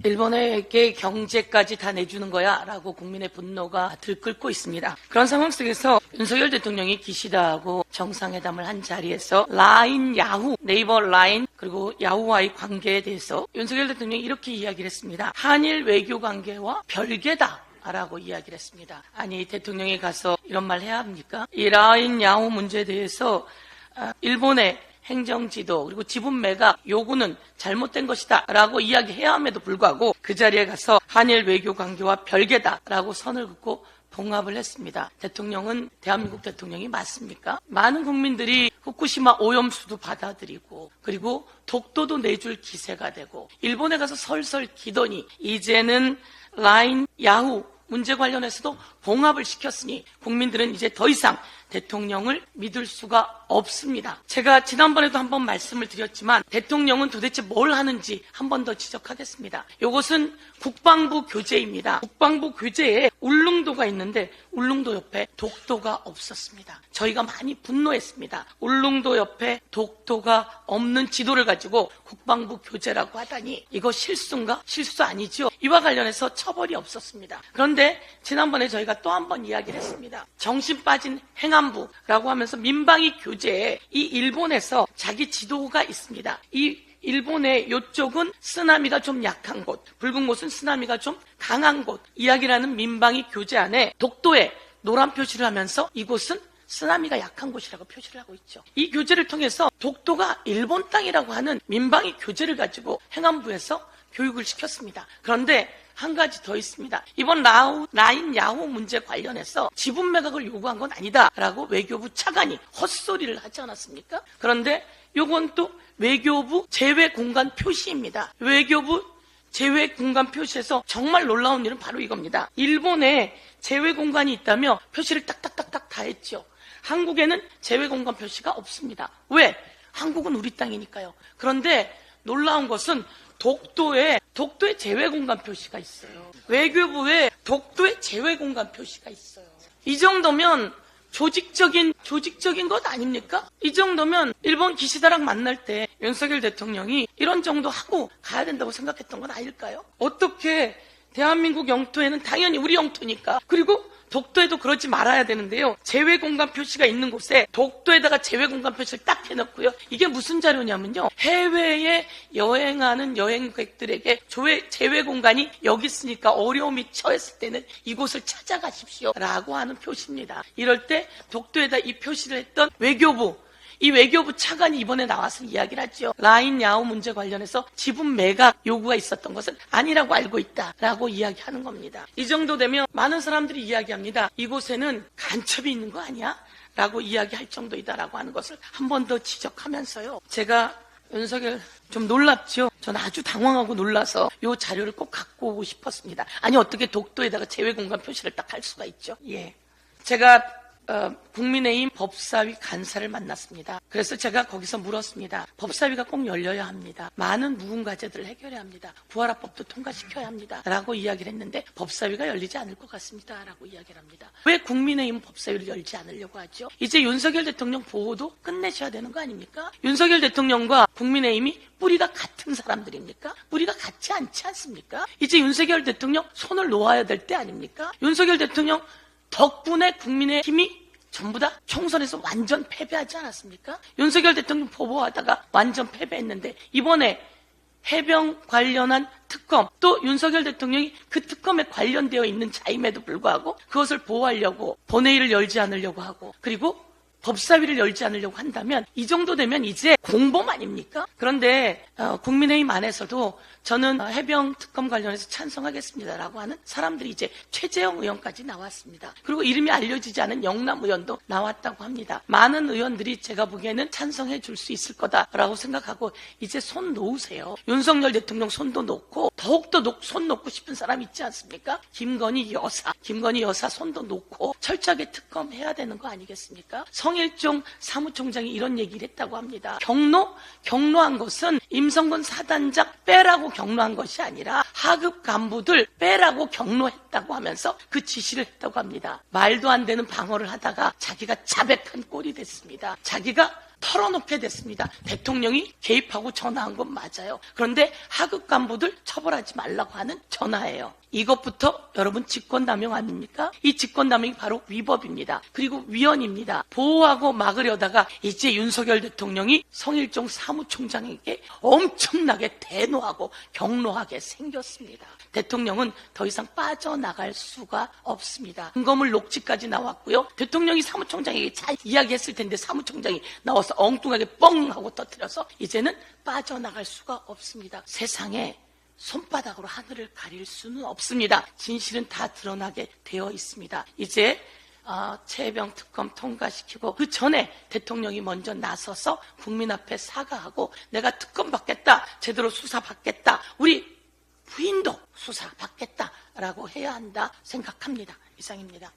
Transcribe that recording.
일본에게 경제까지 다 내주는 거야 라고 국민의 분노가 들끓고 있습니다. 그런 상황 속에서 윤석열 대통령이 기시다하고 정상회담을 한 자리에서 라인, 야후, 네이버 라인 그리고 야후와의 관계에 대해서 윤석열 대통령이 이렇게 이야기를 했습니다. 한일 외교 관계와 별개다 라고 이야기를 했습니다. 아니, 대통령이 가서 이런 말 해야 합니까? 이 라인, 야후 문제에 대해서 일본의 행정지도 그리고 지분 매각 요구는 잘못된 것이다 라고 이야기해야 함에도 불구하고 그 자리에 가서 한일 외교 관계와 별개다 라고 선을 긋고 봉합을 했습니다. 대통령은 대한민국 대통령이 맞습니까? 많은 국민들이 후쿠시마 오염수도 받아들이고 그리고 독도도 내줄 기세가 되고 일본에 가서 설설 기더니 이제는 라인, 야후 문제 관련해서도 봉합을 시켰으니 국민들은 이제 더 이상 대통령을 믿을 수가 없습니다. 제가 지난번에도 한번 말씀을 드렸지만 대통령은 도대체 뭘 하는지 한 번 더 지적하겠습니다. 이것은 국방부 교재입니다. 국방부 교재에 울릉도가 있는데 울릉도 옆에 독도가 없었습니다. 저희가 많이 분노했습니다. 울릉도 옆에 독도가 없는 지도를 가지고 국방부 교재라고 하다니 이거 실수인가? 실수 아니죠? 이와 관련해서 처벌이 없었습니다. 그런데 지난번에 저희가 또 한 번 이야기를 했습니다. 정신 빠진 행안부라고 하면서 민방위 교재에 이 일본에서 자기 지도가 있습니다. 이 일본의 이쪽은 쓰나미가 좀 약한 곳, 붉은 곳은 쓰나미가 좀 강한 곳 이야기라는 민방위 교재 안에 독도에 노란 표시를 하면서 이곳은 쓰나미가 약한 곳이라고 표시를 하고 있죠. 이 교재를 통해서 독도가 일본 땅이라고 하는 민방위 교재를 가지고 행안부에서 교육을 시켰습니다. 그런데 한 가지 더 있습니다. 이번 라인 야후 문제 관련해서 지분 매각을 요구한 건 아니다라고 외교부 차관이 헛소리를 하지 않았습니까? 그런데 요건 또 외교부 제외 공간 표시입니다. 외교부 제외 공간 표시에서 정말 놀라운 일은 바로 이겁니다. 일본에 제외 공간이 있다며 표시를 딱딱딱딱 다 했죠. 한국에는 제외 공간 표시가 없습니다. 왜? 한국은 우리 땅이니까요. 그런데 놀라운 것은 독도에 제외 공간 표시가 있어요. 외교부에 독도에 제외 공간 표시가 있어요. 이 정도면 조직적인 것 아닙니까? 이 정도면 일본 기시다랑 만날 때 윤석열 대통령이 이런 정도 하고 가야 된다고 생각했던 건 아닐까요? 어떻게 대한민국 영토에는 당연히 우리 영토니까 그리고 독도에도 그러지 말아야 되는데요. 제외 공간 표시가 있는 곳에 독도에다가 제외 공간 표시를 딱 해놓고요. 이게 무슨 자료냐면요. 해외에 여행하는 여행객들에게 제외 공간이 여기 있으니까 어려움이 처했을 때는 이곳을 찾아가십시오 라고 하는 표시입니다. 이럴 때 독도에다 이 표시를 했던 이 외교부 차관이 이번에 나와서 이야기를 하죠. 라인 야후 문제 관련해서 지분 매각 요구가 있었던 것은 아니라고 알고 있다라고 이야기하는 겁니다. 이 정도 되면 많은 사람들이 이야기합니다. 이곳에는 간첩이 있는 거 아니야? 라고 이야기할 정도이다라고 하는 것을 한 번 더 지적하면서요. 제가 윤석열 좀 놀랍죠? 전 아주 당황하고 놀라서 이 자료를 꼭 갖고 오고 싶었습니다. 아니 어떻게 독도에다가 제외 공간 표시를 딱 할 수가 있죠? 예, 제가 국민의힘 법사위 간사를 만났습니다. 그래서 제가 거기서 물었습니다. 법사위가 꼭 열려야 합니다. 많은 묵은과제들을 해결해야 합니다. 부활합법도 통과시켜야 합니다. 라고 이야기를 했는데 법사위가 열리지 않을 것 같습니다. 라고 이야기를 합니다. 왜 국민의힘 법사위를 열지 않으려고 하죠? 이제 윤석열 대통령 보호도 끝내셔야 되는 거 아닙니까? 윤석열 대통령과 국민의힘이 뿌리가 같은 사람들입니까? 뿌리가 같지 않지 않습니까? 이제 윤석열 대통령 손을 놓아야 될 때 아닙니까? 윤석열 대통령 덕분에 국민의 힘이 전부 다 총선에서 완전 패배하지 않았습니까? 윤석열 대통령 보호하다가 완전 패배했는데 이번에 해병 관련한 특검 또 윤석열 대통령이 그 특검에 관련되어 있는 자임에도 불구하고 그것을 보호하려고 본회의를 열지 않으려고 하고 그리고 법사위를 열지 않으려고 한다면 이 정도 되면 이제 공범 아닙니까? 그런데 국민의힘 안에서도 저는 해병 특검 관련해서 찬성하겠습니다라고 하는 사람들이 이제 최재형 의원까지 나왔습니다. 그리고 이름이 알려지지 않은 영남 의원도 나왔다고 합니다. 많은 의원들이 제가 보기에는 찬성해 줄 수 있을 거다라고 생각하고 이제 손 놓으세요. 윤석열 대통령 손도 놓고 더욱더 손 놓고 싶은 사람 있지 않습니까? 김건희 여사 손도 놓고 철저하게 특검해야 되는 거 아니겠습니까? 성일종 사무총장이 이런 얘기를 했다고 합니다. 경로한 것은 임성근 사단장 빼라고 경로한 것이 아니라 하급 간부들 빼라고 경로했다고 하면서 그 지시를 했다고 합니다. 말도 안 되는 방어를 하다가 자기가 자백한 꼴이 됐습니다. 자기가 털어놓게 됐습니다. 대통령이 개입하고 전화한 건 맞아요. 그런데 하급 간부들 처벌하지 말라고 하는 전화예요. 이것부터 여러분 직권남용 아닙니까? 이 직권남용이 바로 위법입니다. 그리고 위헌입니다. 보호하고 막으려다가 이제 윤석열 대통령이 성일종 사무총장에게 엄청나게 대노하고 경로하게 생겼습니다. 대통령은 더 이상 빠져나갈 수가 없습니다. 증거물 녹취까지 나왔고요. 대통령이 사무총장에게 잘 이야기했을 텐데 사무총장이 나와서 엉뚱하게 뻥 하고 터뜨려서 이제는 빠져나갈 수가 없습니다. 세상에 손바닥으로 하늘을 가릴 수는 없습니다. 진실은 다 드러나게 되어 있습니다. 이제 최혜병 특검 통과시키고 그 전에 대통령이 먼저 나서서 국민 앞에 사과하고 내가 특검 받겠다, 제대로 수사 받겠다, 우리 부인도 수사 받겠다라고 해야 한다 생각합니다. 이상입니다.